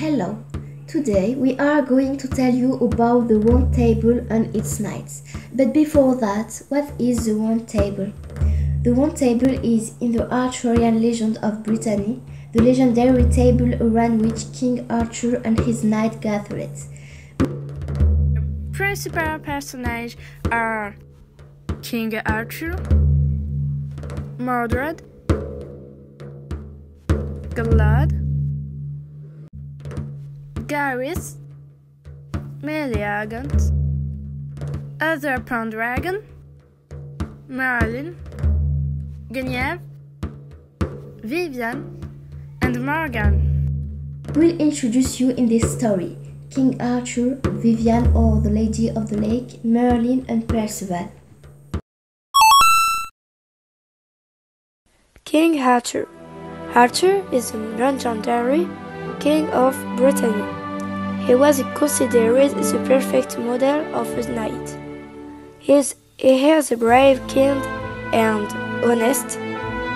Hello! Today we are going to tell you about the round table and its knights. But before that, what is the round table? The round table is in the Arthurian legend of Brittany, the legendary table around which King Arthur and his knights gathered. Principal personages are King Arthur, Mordred, Galad, Gareth, Meleagant, other Pendragon, Merlin, Guinevere, Vivian, and Morgan. We'll introduce you in this story: King Arthur, Vivian or the Lady of the Lake, Merlin and Percival. King Arthur. Arthur is the legendary king of Brittany. He was considered the perfect model of a knight. He is a brave king and honest.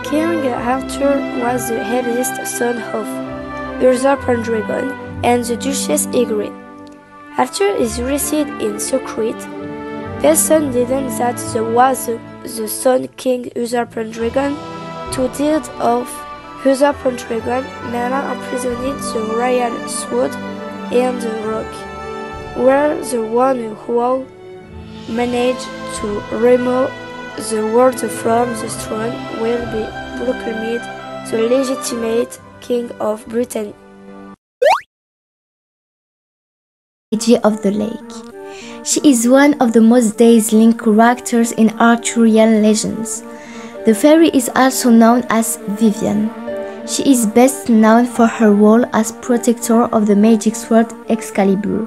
King Arthur was the eldest son of Uther Pendragon and the Duchess Ygritte. Arthur is raised in secret. Person didn't that was the son King Uther Pendragon. To deed of Uther Pendragon, Merlin imprisoned the royal sword in the rock, where the one who managed to remove the word from the throne will be proclaimed the legitimate king of Britain. Lady of the Lake. She is one of the most dazzling characters in Arthurian legends. The fairy is also known as Vivian. She is best known for her role as protector of the magic sword Excalibur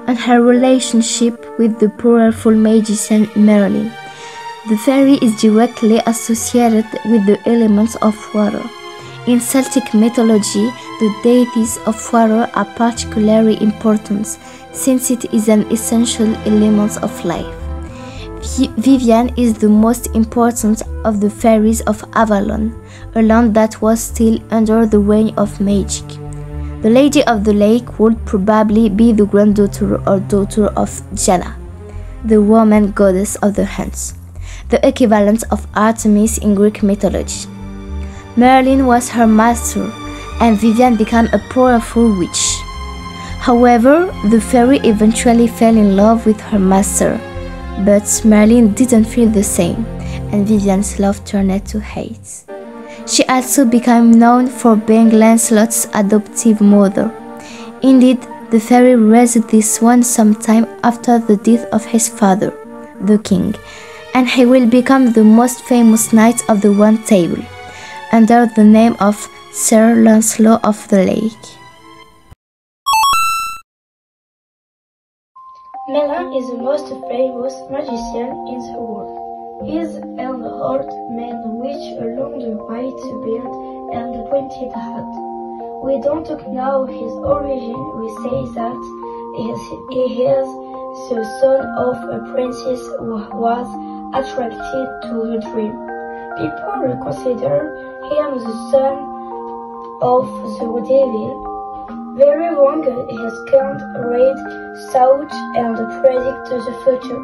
and her relationship with the powerful magician Merlin. The fairy is directly associated with the elements of water. In Celtic mythology, the deities of water are particularly important since it is an essential element of life. Vivian is the most important of the fairies of Avalon, a land that was still under the reign of magic. The Lady of the Lake would probably be the granddaughter or daughter of Diana, the Roman goddess of the hunts, the equivalent of Artemis in Greek mythology. Merlin was her master, and Vivian became a powerful witch. However, the fairy eventually fell in love with her master, but Merlin didn't feel the same, and Vivian's love turned to hate. She also became known for being Lancelot's adoptive mother. Indeed, the fairy raised this one sometime after the death of his father, the king, and he will become the most famous knight of the Round Table, under the name of Sir Lancelot of the Lake. Merlin is the most famous magician in the world. He is an old man with a long white beard and a pointed hat. We don't know his origin. We say that he is the son of a princess who was attracted to a dream. People consider him the son of the devil. Very wrong, his can't read thought and predict the future.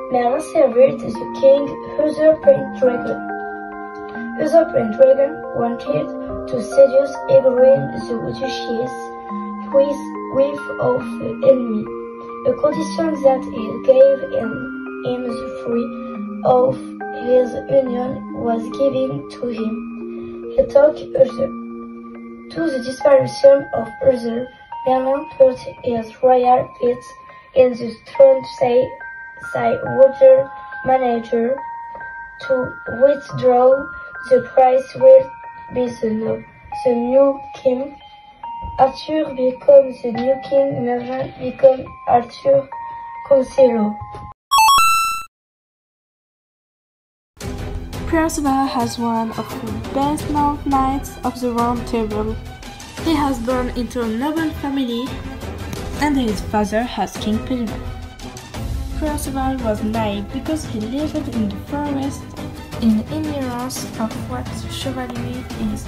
Merlin served the king Uther Pendragon. Uther Pendragon wanted to seduce Ygritte the Duchess with of the enemy, a condition that he gave him the free of his union was given to him. He took Uther. To the disparition of Uther, Merlin put his royal feet in the throne say water manager to withdraw the price will be the new king. Arthur becomes the new king, Merlin becomes Arthur Consuelo. Percival has one of the best-known knights of the Round Table. He has born into a noble family, and his father has King Pelman. Percival was named because he lived in the forest in ignorance of what chivalry is.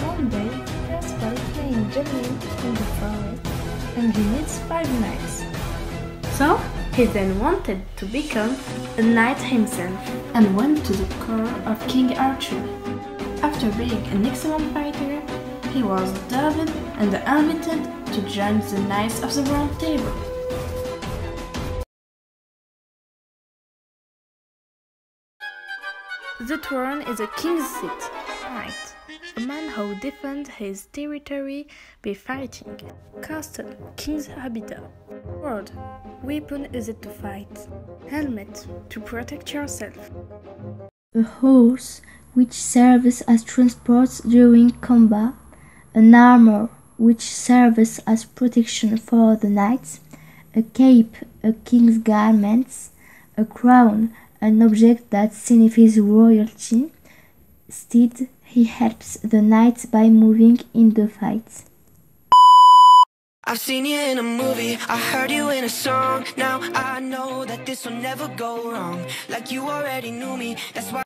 One day, Percival castle playing javelin in the forest, and he needs 5 knights. So, he then wanted to become a knight himself and went to the court of King Arthur. After being an excellent fighter, he was dubbed and admitted to join the Knights of the Round Table. The throne is a king's seat. Knight, a man who defends his territory by fighting. Castle, king's habitat. Sword, weapon used to fight. Helmet, to protect yourself. A horse, which serves as transport during combat. An armor, which serves as protection for the knights. A cape, a king's garments. A crown, an object that signifies royalty. Instead, he helps the knights by moving in the fight. I've seen you in a movie, I heard you in a song. Now I know that this will never go wrong. Like you already knew me, that's why